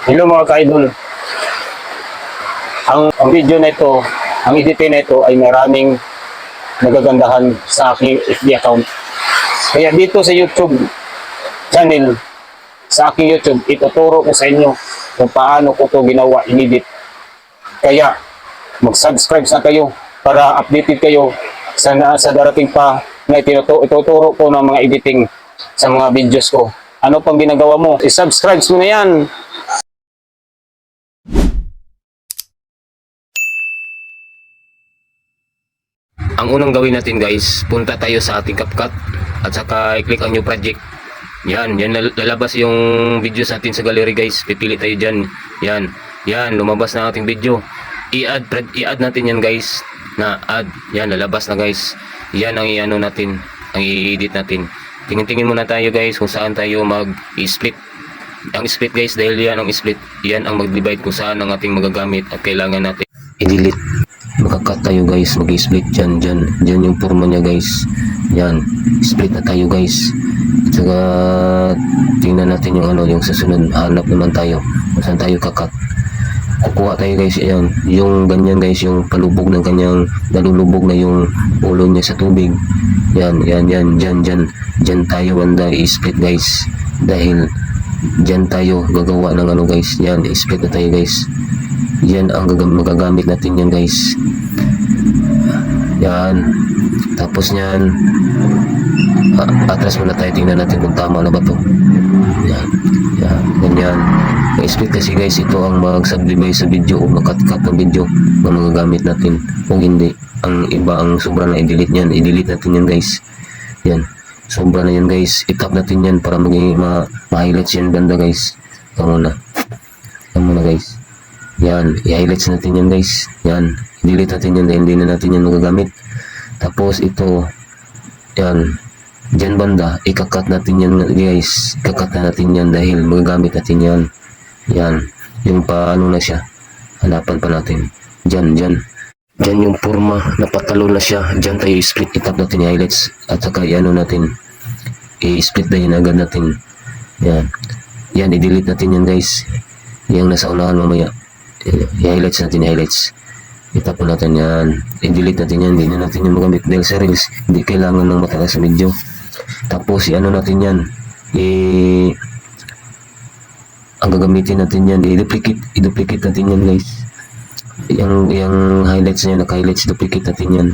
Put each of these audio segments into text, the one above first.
Hello mga ka-idol. Ang video na ito, ang editing na ito ay maraming nagagandahan sa aking FB account. Kaya dito sa YouTube channel, sa aking YouTube, ituturo ko sa inyo kung paano ko ito ginawa, inedit. Kaya mag-subscribe na kayo para updated kayo sa darating pa na ituturo ko ng mga editing sa mga videos ko. Ano pang ginagawa mo? I-subscribe mo na yan. Ang unang gawin natin guys, punta tayo sa ating CapCut at saka i-click ang new project. Yan lalabas yung videos natin sa gallery guys. Pipili tayo dyan. Yan, lumabas na ating video. I-add natin yan guys. Add. Yan, lalabas na guys. Yan ang i-ano natin, ang i-edit natin. Tingin-tingin muna tayo guys kung saan tayo mag-split. Ang split guys, dahil yan ang split, yan ang mag-divide kung saan ang ating magagamit at kailangan natin i-delete. Makakat tayo guys, mag-split dyan yung forma niya guys. Yan, split na tayo guys. At saka tingnan natin yung yung susunod. Hanap naman tayo kung saan tayo kakat. Kukuha tayo guys, yan, yung ganyan guys, yung palubog ng kanyang, nalulubog na yung ulo niya sa tubig. Yan, dyan tayo banda i-split guys. Dahil dyan tayo gagawa ng guys. Yan, i-split na tayo guys. Yan ang magagamit natin yan guys. Yan. Tapos yan, atras muna tayo, tingnan natin kung tama na ba to. Yan, ganyan. Split kasi guys, ito ang mag-subdivide sa video o makat-cut ng video na magagamit natin. Kung hindi, ang iba ang sobra na i-delete yan. I-delete natin yan guys. Yan, sobra na yan guys. I-tap natin yan para maging ma-highlights yan banda guys. Ito muna guys. Yan, i-highlights natin yan guys. Yan, i-delete natin yan dahil hindi na natin yan magagamit. Tapos ito, yan, dyan banda, ikakat natin yan guys. Ikakat na natin yan dahil magagamit natin yan. Yan, yung paano na siya, hanapan pa natin. Dyan yung forma, napatalo na siya. Dyan tayo i-split, itap natin i-highlights. At saka natin, i-split dahil agad natin. Yan, i-delete natin yan guys. Yung nasa unahan mamaya. I-highlights natin, itapon natin yan, i-delete natin yan, hindi na natin yung magamit dahil sa reels, hindi kailangan ng matagas sa video. Tapos natin yan, ang gagamitin natin yan, i-duplicate natin yan guys. Yung highlights niya, naka-highlights, duplicate natin yan.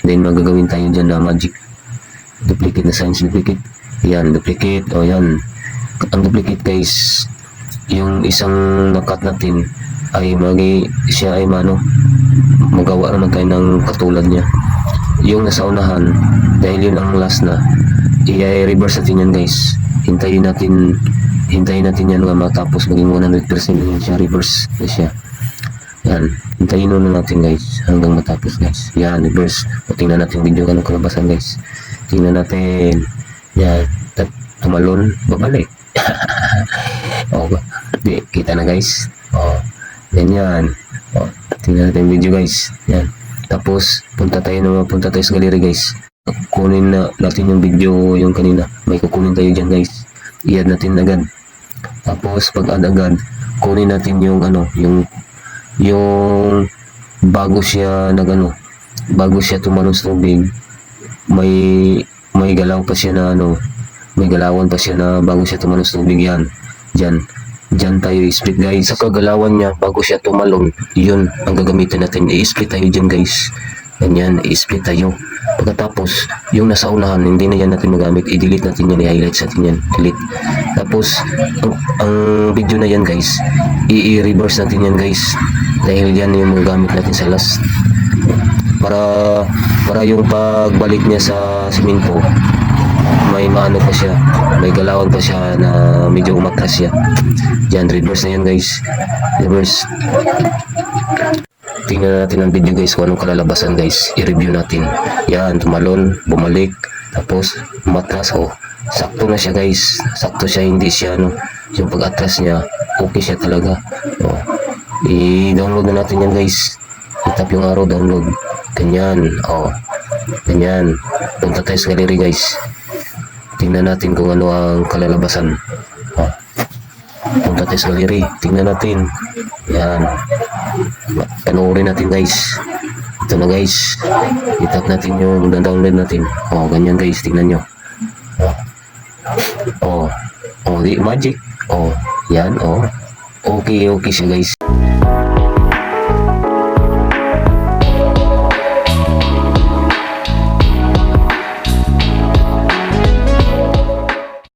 Then magagawin tayo dyan na magic, duplicate na signs, duplicate. Yan, duplicate, yan. Ang duplicate guys, yung isang nakat natin ay siya ay magawa naman tayo ng katulad niya. Yung nasa unahan, dahil yun ang last na, i-reverse natin yan guys. Hintayin natin yan matapos maging 100% yun siya, reverse na siya. Yan, hintayin na natin guys hanggang matapos guys. Yan, reverse. Tingnan natin video kanong kalabasan guys. Tingnan natin. Yan, tumalon, babalik. Di, kita na guys. Ganyan. Tingnan natin video guys. Yan. Tapos punta tayo sa gallery guys. Kunin na natin yung video yung kanina. May kukunin tayo dyan guys. I-add natin agad. Tapos pag add agad, kunin natin yung yung bago siya bago siya tumalon sa tubig. May galaw pa siya na may galawan pa siya na bago siya tumalon sa tubig. Yan. Dyan tayo i-split guys. Sa kagalawan niya bago siya tumalon, yun ang gagamitin natin. I-split tayo dyan guys. Ganyan, i-split tayo. Pagkatapos, yung nasa unahan, hindi na yan natin magamit. I-delete natin yan, i-highlights natin yan. Delete. Tapos, ang video na yan guys, i-reverse natin yan guys. Dahil yan yung magagamit natin sa last. Para yung pagbalik niya sa simento, may pa siya, may galawan pa siya na medyo umatras siya. Yan, reverse na yan guys. Reverse. Tingnan natin ang video guys kung anong kalalabasan guys. I-review natin. Yan, tumalon, bumalik, tapos umatras. Sakto na siya guys. Sakto siya, hindi siya yung pag-atras niya, okay siya talaga. I-download na natin yan guys. I-tap yung arrow, download. Ganyan. Ganyan. Punta tayo sa gallery guys. Tingnan natin kung ano ang kalalabasan. Punta tayo sa gallery. Tingnan natin. Yan. Panoorin natin guys. Ito na guys. I-tap natin yung download natin. Oh, ganyan guys. Tingnan nyo. Oh. Oh, di magic. Oh, yan. Oh. Okay, okay siya guys.